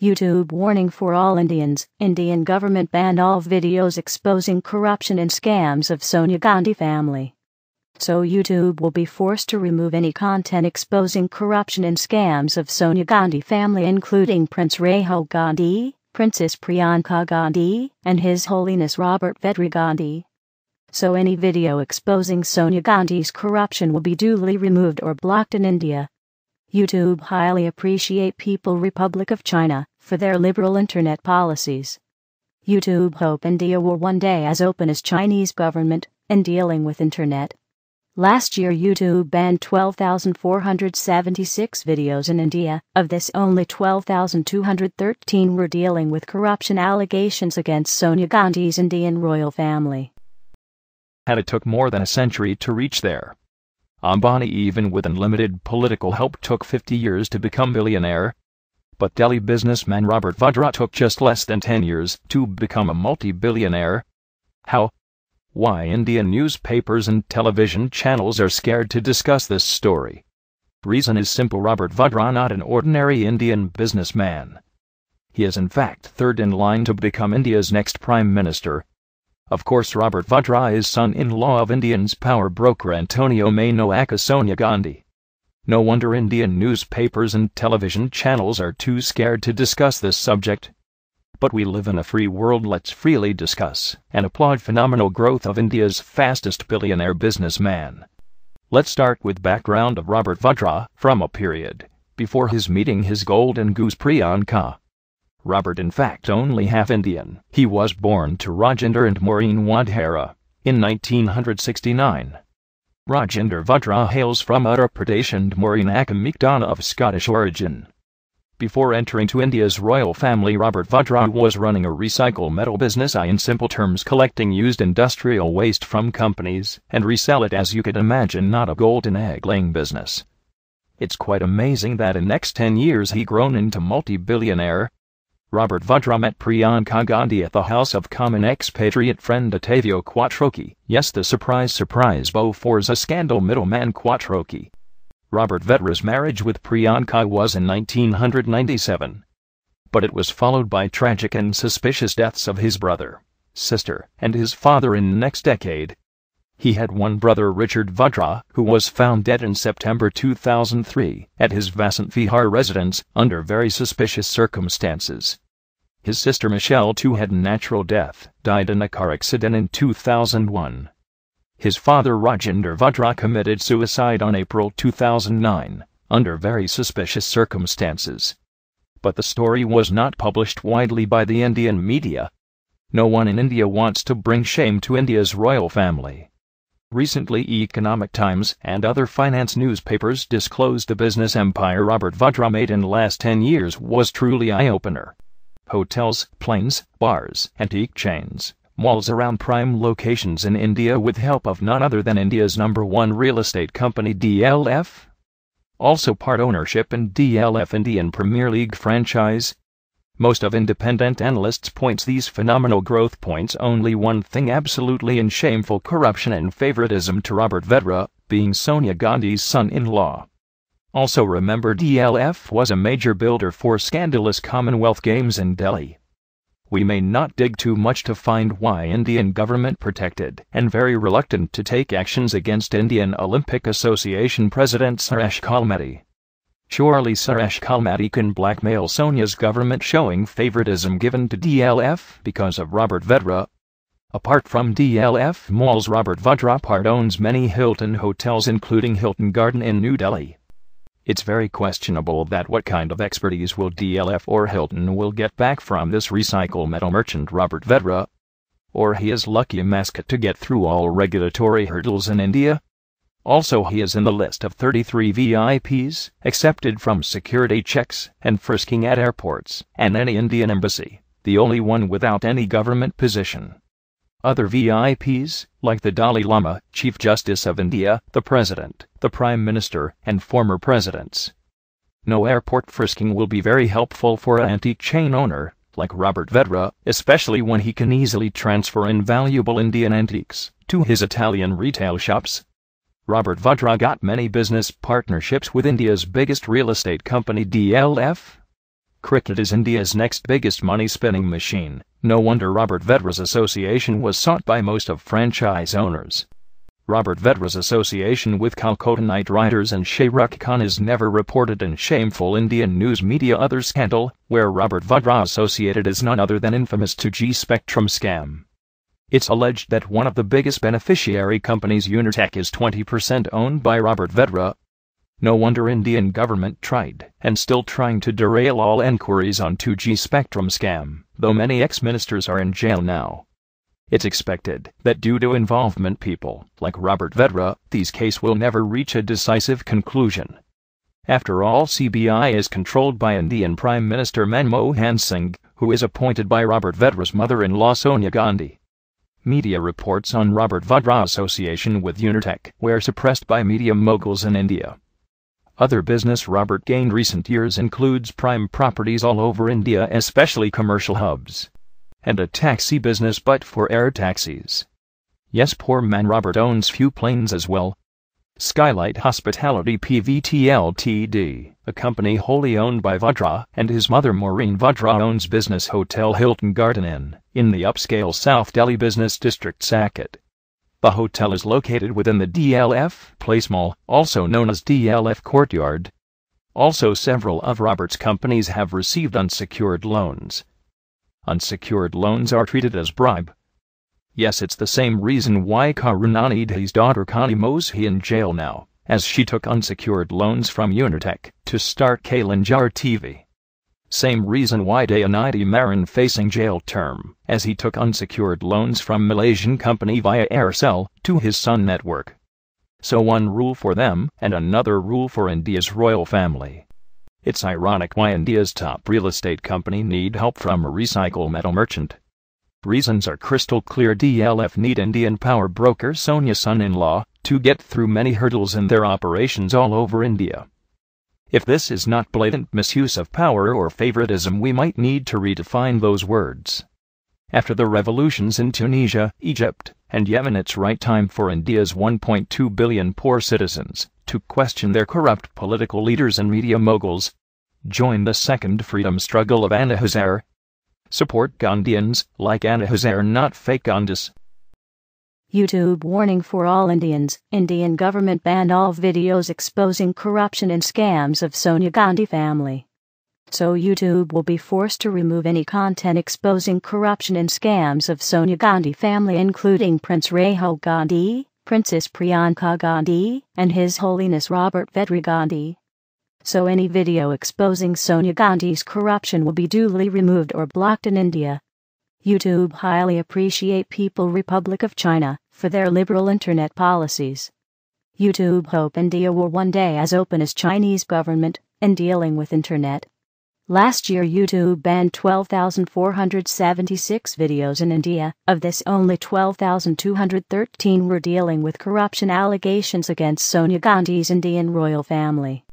YouTube warning for all Indians. Indian government banned all videos exposing corruption and scams of Sonia Gandhi family. So YouTube will be forced to remove any content exposing corruption and scams of Sonia Gandhi family, including Prince Rahul Gandhi, Princess Priyanka Gandhi, and His Holiness Robert Vadra Gandhi. So any video exposing Sonia Gandhi's corruption will be duly removed or blocked in India. YouTube highly appreciate People Republic of China for their liberal internet policies. YouTube hope India will one day as open as Chinese government in dealing with internet. Last year YouTube banned 12,476 videos in India. Of this, only 12,213 were dealing with corruption allegations against Sonia Gandhi's Indian royal family. And it took more than a century to reach there. Ambani, even with unlimited political help, took 50 years to become billionaire. But Delhi businessman Robert Vadra took just less than 10 years to become a multi-billionaire. How? Why Indian newspapers and television channels are scared to discuss this story. Reason is simple: Robert Vadra not an ordinary Indian businessman. He is in fact third in line to become India's next Prime Minister. Of course, Robert Vadra is son-in-law of Indian's power broker Antonio Mano aka Sonia Gandhi. No wonder Indian newspapers and television channels are too scared to discuss this subject. But we live in a free world. Let's freely discuss and applaud phenomenal growth of India's fastest billionaire businessman. Let's start with background of Robert Vadra from a period before his meeting his golden goose Priyanka. Robert in fact only half Indian. He was born to Rajendra and Maureen Vadra in 1969. Rajendra Vadra hails from Uttar Pradesh and Maureen Akamikdana of Scottish origin. Before entering to India's royal family, Robert Vadra was running a recycle metal business, in simple terms collecting used industrial waste from companies and resell it, as you could imagine, not a golden egg-laying business. It's quite amazing that in next 10 years he grown into multi-billionaire. Robert Vadra met Priyanka Gandhi at the house of common expatriate friend Ottavio Quattrocchi. Yes, the surprise Boforza scandal middleman Quattrocchi. Robert Vadra's marriage with Priyanka was in 1997. But it was followed by tragic and suspicious deaths of his brother, sister, and his father in the next decade. He had one brother, Richard Vadra, who was found dead in September 2003 at his Vasant Vihar residence under very suspicious circumstances. His sister Michelle, too, had natural death, died in a car accident in 2001. His father Rajendra Vadra committed suicide on April 2009, under very suspicious circumstances. But the story was not published widely by the Indian media. No one in India wants to bring shame to India's royal family. Recently, Economic Times and other finance newspapers disclosed the business empire Robert Vadra made in the last 10 years was truly eye-opener. Hotels, planes, bars, antique chains, malls around prime locations in India with help of none other than India's #1 real estate company DLF. Also part ownership in DLF Indian Premier League franchise. Most of independent analysts points these phenomenal growth points only one thing: absolutely and shameful corruption and favoritism to Robert Vadra, being Sonia Gandhi's son-in-law. Also remember, DLF was a major builder for scandalous Commonwealth Games in Delhi. We may not dig too much to find why Indian government protected and very reluctant to take actions against Indian Olympic Association President Suresh Kalmati. Surely Suresh Kalmati can blackmail Sonia's government, showing favoritism given to DLF because of Robert Vadra. Apart from DLF malls, Robert Vadra part owns many Hilton hotels, including Hilton Garden in New Delhi. It's very questionable that what kind of expertise will DLF or Hilton will get back from this recycle metal merchant Robert Vadra. Or he is lucky mascot to get through all regulatory hurdles in India. Also, he is in the list of 33 VIPs accepted from security checks and frisking at airports and any Indian embassy, the only one without any government position. Other VIPs, like the Dalai Lama, Chief Justice of India, the President, the Prime Minister, and former presidents. No airport frisking will be very helpful for an antique chain owner like Robert Vadra, especially when he can easily transfer invaluable Indian antiques to his Italian retail shops. Robert Vadra got many business partnerships with India's biggest real estate company DLF. Cricket is India's next biggest money-spinning machine. No wonder Robert Vadra's association was sought by most of franchise owners. Robert Vadra's association with Calcutta Knight Riders and Shah Rukh Khan is never reported in shameful Indian news media. Other scandal, where Robert Vadra associated, is none other than infamous 2G Spectrum scam. It's alleged that one of the biggest beneficiary companies, Unitech, is 20% owned by Robert Vadra. No wonder Indian government tried, and still trying, to derail all enquiries on 2G Spectrum scam, though many ex-ministers are in jail now. It's expected that due to involvement people like Robert Vadra, these case will never reach a decisive conclusion. After all, CBI is controlled by Indian Prime Minister Manmohan Singh, who is appointed by Robert Vadra's mother-in-law Sonia Gandhi. Media reports on Robert Vadra's association with Unitech were suppressed by media moguls in India. Other business Robert gained recent years includes prime properties all over India, especially commercial hubs, and a taxi business, but for air taxis. Yes, poor man Robert owns few planes as well. Skylight Hospitality Pvt Ltd, a company wholly owned by Vadra, and his mother Maureen Vadra owns business hotel Hilton Garden Inn, in the upscale South Delhi business district Saket. The hotel is located within the DLF Place Mall, also known as DLF Courtyard. Also, several of Robert's companies have received unsecured loans. Unsecured loans are treated as bribe. Yes, it's the same reason why Karunanidhi's daughter Connie Moshi in jail now, as she took unsecured loans from Unitech to start Kalanjar TV. Same reason why Dayanidhi Maran facing jail term, as he took unsecured loans from Malaysian company via Aircel to his Sun network. So one rule for them and another rule for India's royal family. It's ironic why India's top real estate company need help from a recycle metal merchant. Reasons are crystal clear. DLF need Indian power broker Sonia's son-in-law to get through many hurdles in their operations all over India. If this is not blatant misuse of power or favoritism, we might need to redefine those words. After the revolutions in Tunisia, Egypt, and Yemen, it's right time for India's 1.2 billion poor citizens to question their corrupt political leaders and media moguls. Join the second freedom struggle of Anna Hazare. Support Gandhians like Anna Hazare, not fake Gandhis. YouTube warning for all Indians. Indian government banned all videos exposing corruption and scams of Sonia Gandhi family. So YouTube will be forced to remove any content exposing corruption and scams of Sonia Gandhi family, including Prince Rahul Gandhi, Princess Priyanka Gandhi, and His Holiness Robert Vadra Gandhi. So any video exposing Sonia Gandhi's corruption will be duly removed or blocked in India. YouTube highly appreciate People Republic of China for their liberal internet policies. YouTube hope India will one day as open as Chinese government in dealing with internet. Last year YouTube banned 12,476 videos in India. Of this, only 12,213 were dealing with corruption allegations against Sonia Gandhi's Indian royal family.